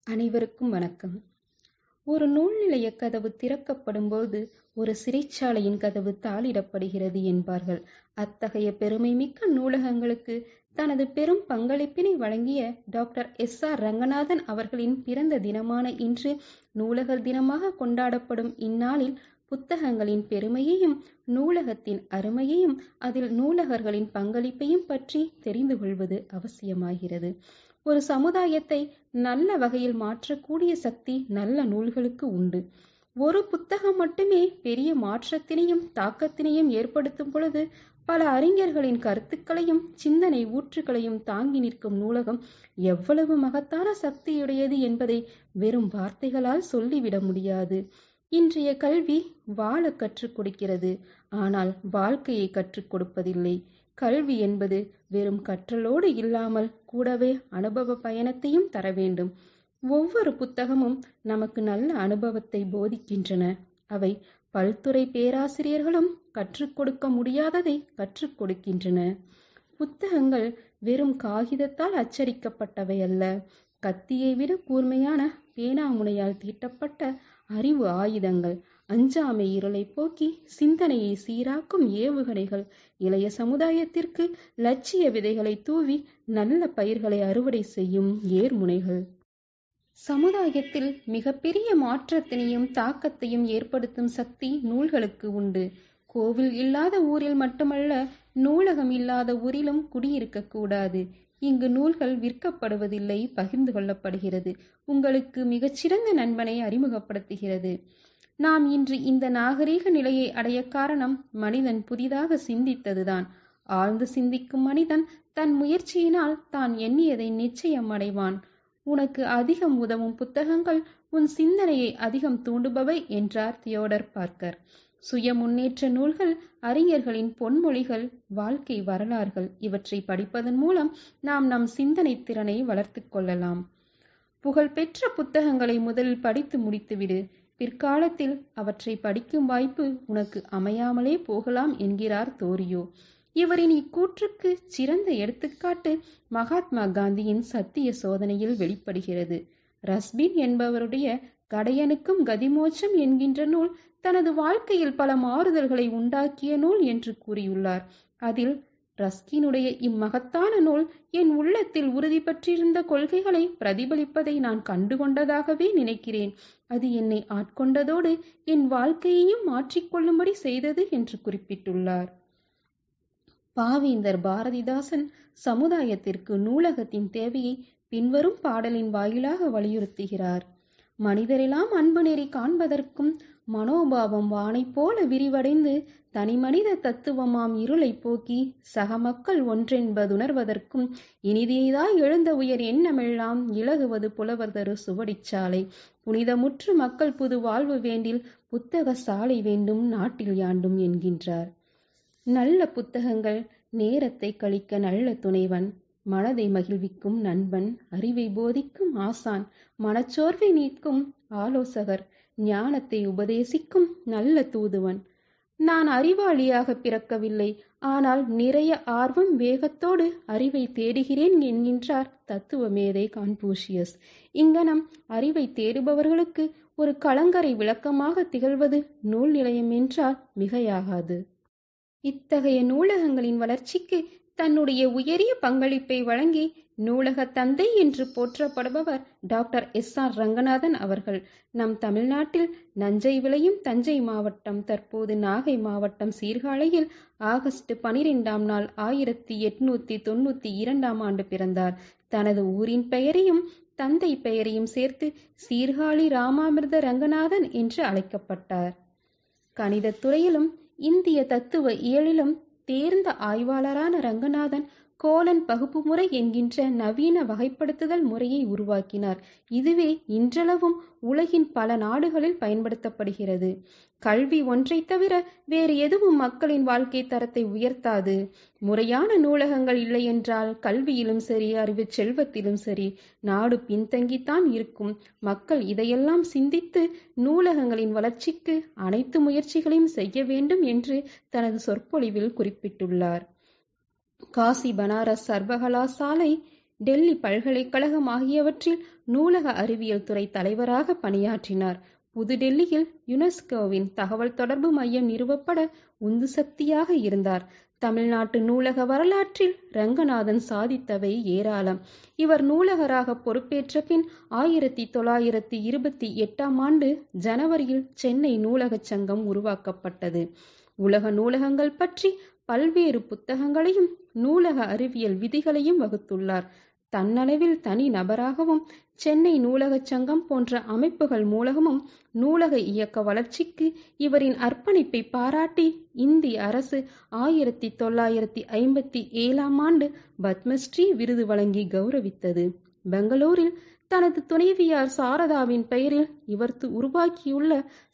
அனைவருக்கும் வணக்கம். ஒரு நூல் நிலைய கதவு திறக்கப்படும்போது ஒரு சிறைச்சாலையின் கதவு தாளிடப்படுகிறது என்பார்கள். அத்தகைய பெருமை மிக்க நூலகங்களுக்கு தனது பெரும் பங்களிப்பினை வழங்கிய டாக்டர் S.R. ரங்கநாதன் அவர்களின் பிறந்த தினமான இன்று நூலகர் தினமாக கொண்டாடப்படும் இந்நாளில் புத்தகங்களின் பெருமையையும் நூலகத்தின் அருமையையும் அதில் நூலகர்களின் பங்களிப்பையும் பற்றி தெரிந்து கொள்வது அவசியமாகிறது. ஒரு சமுதாயத்தை நல்ல வகையில் மாற்றக்கூடிய சக்தி நல்ல நூல்களுக்கு உண்டு. ஒரு புத்தகம் மட்டுமே பெரிய மாற்றத்தினையும் தாக்கத்தினையும் ஏற்படுத்தும் பொழுது பல அறிஞர்களின் கருத்துக்களையும் சிந்தனை ஊற்றுகளையும் தாங்கி நிற்கும் நூலகம் எவ்வளவு மகத்தான சக்தியுடையது என்பதை வெறும் வார்த்தைகளால் சொல்லிவிட முடியாது. இன்றைய கல்வி வாழ கற்றுக் கொடுக்கிறது, ஆனால் வாழ்க்கையை கற்றுக் கொடுப்பதில்லை. கல்வி என்பது வெறும் கற்றலோடு இல்லாமல் கூடவே அனுபவ பயணத்தையும் தர வேண்டும். ஒவ்வொரு புத்தகமும் நமக்கு நல்ல அனுபவத்தை போதிக்கின்றன. அவை பல்துறை பேராசிரியர்களும் கற்றுக் கொடுக்க முடியாததை கற்றுக் கொடுக்கின்றன. புத்தகங்கள் வெறும் காகிதத்தால் அச்சடிக்கப்பட்டவை அல்ல, கத்தியை விட கூர்மையான பேனாமுனையால் தீட்டப்பட்ட அறிவு ஆயுதங்கள், அஞ்சாமை இருளை போக்கி சிந்தனையை சீராக்கும் ஏவுகணைகள், இளைய சமுதாயத்திற்கு லட்சிய விதைகளை தூவி நல்ல பயிர்களை அறுவடை செய்யும் ஏர்முனைகள். சமுதாயத்தில் மிகப்பெரிய மாற்றத்தினையும் தாக்கத்தையும் ஏற்படுத்தும் சக்தி நூல்களுக்கு உண்டு. கோவில் இல்லாத ஊரில் மட்டுமல்ல, நூலகம் இல்லாத ஊரிலும் குடியிருக்க கூடாது. இங்கு நூல்கள் விற்கப்படுவதில்லை, பகிர்ந்து கொள்ளப்படுகிறது. உங்களுக்கு மிகச்சிறந்த நண்பனை அறிமுகப்படுத்துகிறது. நாம் இன்று இந்த நாகரீக நிலையை அடைய காரணம் மனிதன் புதிதாக சிந்தித்ததுதான். ஆழ்ந்து சிந்திக்கும் மனிதன் தன் முயற்சியினால் தான் எண்ணியதை நிச்சயம் அடைவான். உனக்கு அதிகம் உதவும் புத்தகங்கள் உன் சிந்தனையை அதிகம் தூண்டுபவை என்றார் தியோடர் பார்க்கர். சுய முன்னேற்ற நூல்கள், அறிஞர்களின் பொன்மொழிகள், வாழ்க்கை வரலாறுகள் இவற்றை படிப்பதன் மூலம் நாம் நம் சிந்தனை திறனை வளர்த்து கொள்ளலாம். புகழ்பெற்ற புத்தகங்களை முதலில் படித்து முடித்துவிடு. பிற்காலத்தில் அவற்றை படிக்கும் வாய்ப்பு உனக்கு அமையாமலே போகலாம் என்கிறார் தோரியோ. இவரின் இக்கூற்றுக்கு சிறந்த எடுத்துக்காட்டு மகாத்மா காந்தியின் சத்திய சோதனையில் வெளிப்படுகிறது. ரஸ்பின் என்பவருடைய கடையனுக்கும் கதிமோட்சம் என்கின்ற நூல் தனது வாழ்க்கையில் பல மாறுதல்களை உண்டாக்கிய நூல் என்று கூறியுள்ளார். அதில் ரஸ்கினுடைய இம்மகத்தான நூல் என் உள்ளத்தில் உறுதி பற்றியிருந்த கொள்கைகளை பிரதிபலிப்பதை நான் கண்டுகொண்டதாகவே நினைக்கிறேன். அது என்னை ஆட்கொண்டதோடு என் வாழ்க்கையையும் மாற்றிக்கொள்ளும்படி செய்தது என்று குறிப்பிட்டுள்ளார். பாவேந்தர் பாரதிதாசன் சமுதாயத்திற்கு நூலகத்தின் தேவையை பின்வரும் பாடலின் வாயிலாக வலியுறுத்துகிறார். மனிதரெல்லாம் அன்பு நெறி காண்பதற்கும் மனோபாவம் வானை போல விரிவடைந்து தனி மனித தத்துவமாம் இருளை போக்கி சக மக்கள் ஒன்றென்பதுணர்வதற்கும் இனிதேதாய் எழுந்த உயர் எண்ணமெல்லாம் இலகுவது புலவர் தரு சுவடிச்சாலை புனிதமுற்று மக்கள் புது வாழ்வு வேண்டில் புத்தக சாலை வேண்டும் நாட்டில் யாண்டும் என்கின்றார். நல்ல புத்தகங்கள் நேரத்தை கழிக்க நல்ல துணைவன், மனதை மகிழ்விக்கும் நண்பன், அறிவை போதிக்கும் ஆசான், மனச்சோர்வை நீக்கும் ஆலோசகர், ஞானத்தை உபதேசிக்கும் நல்ல தூதுவன். நான் அறிவாளியாக பிறக்கவில்லை, ஆனால் நிறைய ஆர்வம் வேகத்தோடு அறிவை தேடுகிறேன் என்கின்றார் தத்துவ மேதை கான்பூஷியஸ். இங்கனம் அறிவை தேடுபவர்களுக்கு ஒரு கலங்கரை விளக்கமாக திகழ்வது நூல் நிலையம் என்றால் மிகையாகாது. இத்தகைய நூலகங்களின் வளர்ச்சிக்கு தன்னுடைய உயரிய பங்களிப்பை வழங்கி நூலக தந்தை என்று போற்றப்படுபவர் டாக்டர் S.R. ரங்கநாதன் அவர்கள். நம் தமிழ்நாட்டில் நஞ்சை விளையும் தஞ்சை மாவட்டம், தற்போது நாகை மாவட்டம் சீர்காழியில் ஆகஸ்ட் 12ஆம் நாள் 1892ஆம் ஆண்டு பிறந்தார். தனது ஊரின் பெயரையும் தந்தை பெயரையும் சேர்த்து சீர்காழி ராமாமிர்த ரங்கநாதன் என்று அழைக்கப்பட்டார். கணிதத் துறையிலும் இந்திய தத்துவ இயலிலும் தேர்ந்த ஆய்வாளரான ரங்கநாதன் கோலன் பகுப்பு முறை என்கின்ற நவீன வகைப்படுத்துதல் முறையை உருவாக்கினார். இதுவே இன்றளவும் உலகின் பல நாடுகளில் பயன்படுத்தப்படுகிறது. கல்வி ஒன்றை தவிர வேறு எதுவும் மக்களின் வாழ்க்கை தரத்தை உயர்த்தாது. முறையான நூலகங்கள் இல்லை என்றால் கல்வியிலும் சரி, அறிவு செல்வத்திலும் சரி நாடு பின்தங்கித்தான் இருக்கும். மக்கள் இதையெல்லாம் சிந்தித்து நூலகங்களின் வளர்ச்சிக்கு அனைத்து முயற்சிகளையும் செய்ய வேண்டும் என்று தனது சொற்பொழிவில் குறிப்பிட்டுள்ளார். காசி பனாரஸ் சர்வகலாசாலை டெல்லி பல்கலைக்கழகம் ஆகியவற்றில் நூலக அறிவியல் துறை தலைவராக பணியாற்றினார். புதுடெல்லியில் யுனெஸ்கோவின் தகவல் தொடர்பு மையம் நிறுவப்பட உந்து சக்தியாக இருந்தார். தமிழ்நாட்டு நூலக வரலாற்றில் ரங்கநாதன் சாதித்தவை ஏராளம். இவர் நூலகராக பொறுப்பேற்ற பின் 1928 ஜனவரியில் சென்னை நூலகச் சங்கம் உருவாக்கப்பட்டது. உலக நூலகங்கள் பற்றி பல்வேறு புத்தகங்களையும் நூலக அறிவியல் விதிகளையும் வகுத்துள்ளார். தன்னளவில் தனி நபராகவும் சென்னை நூலகச் சங்கம் போன்ற அமைப்புகள் மூலமும் நூலக இயக்க வளர்ச்சிக்கு இவரின் அர்ப்பணிப்பை பாராட்டி இந்திய அரசு 1957 பத்மஸ்ரீ விருது வழங்கி கௌரவித்தது. பெங்களூரில் தனது துணைவியார் சாரதாவின் பெயரில் இவர் உருவாக்கியுள்ள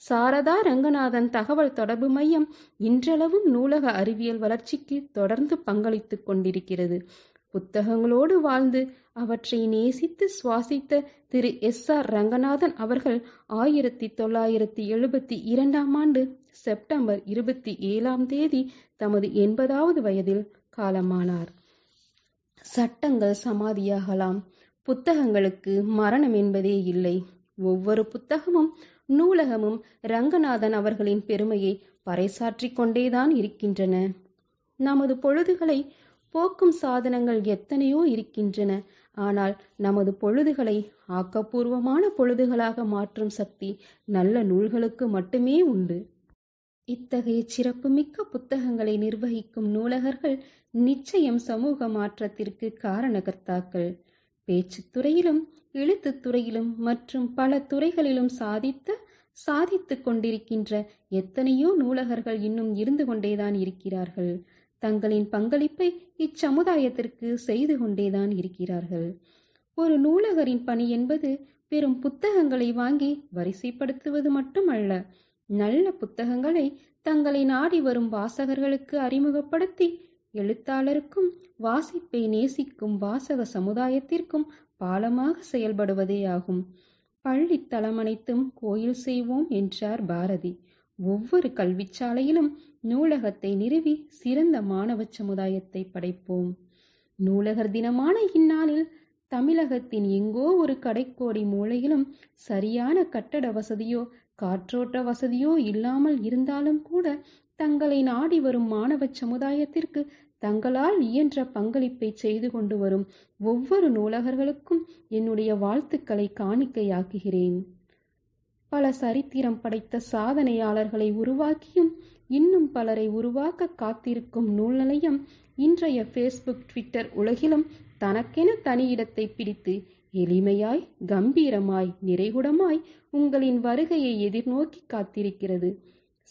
சாரதா ரங்கநாதன் தகவல் தொடர்பு மையம் இன்றளவும் நூலக அறிவியல் வளர்ச்சிக்கு தொடர்ந்து பங்களித்துக் கொண்டிருக்கிறது. புத்தகங்களோடு வாழ்ந்து அவற்றை நேசித்து சுவாசித்த திரு S.R. ரங்கநாதன் அவர்கள் 1972 செப்டம்பர் 27 தமது 80வது வயதில் காலமானார். சட்டங்கள் சமாதியாகலாம், புத்தகங்களுக்கு மரணம் என்பதே இல்லை. ஒவ்வொரு புத்தகமும் நூலகமும் ரங்கநாதன் அவர்களின் பெருமையை பறைசாற்றிக் கொண்டேதான் இருக்கின்றன. நமது பொழுதுகளை போக்கும் சாதனங்கள் எத்தனையோ இருக்கின்றன. ஆனால் நமது பொழுதுகளை ஆக்கப்பூர்வமான பொழுதுகளாக மாற்றும் சக்தி நல்ல நூல்களுக்கு மட்டுமே உண்டு. இத்தகைய சிறப்புமிக்க புத்தகங்களை நிர்வகிக்கும் நூலகர்கள் நிச்சயம் சமூக மாற்றத்திற்கு காரணகர்த்தாக்கள். பேச்சுத்துறையிலும் எழுத்துத்துறையிலும் மற்றும் பல துறைகளிலும் சாதித்துக் கொண்டிருக்கின்ற எத்தனையோ நூலகர்கள் இன்னும் இருந்து கொண்டேதான் இருக்கிறார்கள். தங்களின் பங்களிப்பை இச்சமுதாயத்திற்கு செய்து கொண்டேதான் இருக்கிறார்கள். ஒரு நூலகரின் பணி என்பது வெறும் புத்தகங்களை வாங்கி வரிசைப்படுத்துவது மட்டுமல்ல. நல்ல புத்தகங்களை தங்களை நாடி வரும் வாசகர்களுக்கு அறிமுகப்படுத்தி எழுத்தாளருக்கும் வாசிப்பை நேசிக்கும் வாசக சமுதாயத்திற்கும் பாலமாக செயல்படுவதே ஆகும். பள்ளி தளமனைத்தும் கோயில் செய்வோம் என்றார் பாரதி. ஒவ்வொரு கல்விச்சாலையிலும் நூலகத்தை நிறுவி சிறந்த மாணவ சமுதாயத்தை படைப்போம். நூலகர் தினமான இந்நாளில் தமிழகத்தின் எங்கோ ஒரு கடைக்கோடி மூலையிலும் சரியான கட்டட வசதியோ காற்றோட்ட வசதியோ இல்லாமல் இருந்தாலும் கூட தங்களை நாடி வரும் மாணவ சமுதாயத்திற்கு தங்களால் இயன்ற பங்களிப்பை செய்து கொண்டு வரும் ஒவ்வொரு நூலகர்களுக்கும் என்னுடைய வாழ்த்துக்களை காணிக்கையாக்குகிறேன். பல சரித்திரம் படைத்த சாதனையாளர்களை உருவாக்கியும் இன்னும் பலரை உருவாக்க காத்திருக்கும் நூல் நிலையம் இன்றைய ஃபேஸ்புக், ட்விட்டர் உலகிலும் தனக்கென தனி இடத்தை பிடித்து எளிமையாய், கம்பீரமாய், நிறைகுடமாய் உங்களின் வருகையை எதிர்நோக்கி காத்திருக்கிறது.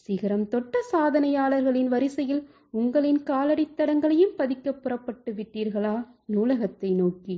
சிகரம் தொட்ட சாதனையாளர்களின் வரிசையில் உங்களின் காலடித்தடங்களையும் பதிக்க புறப்பட்டு விட்டீர்களா நூலகத்தை நோக்கி?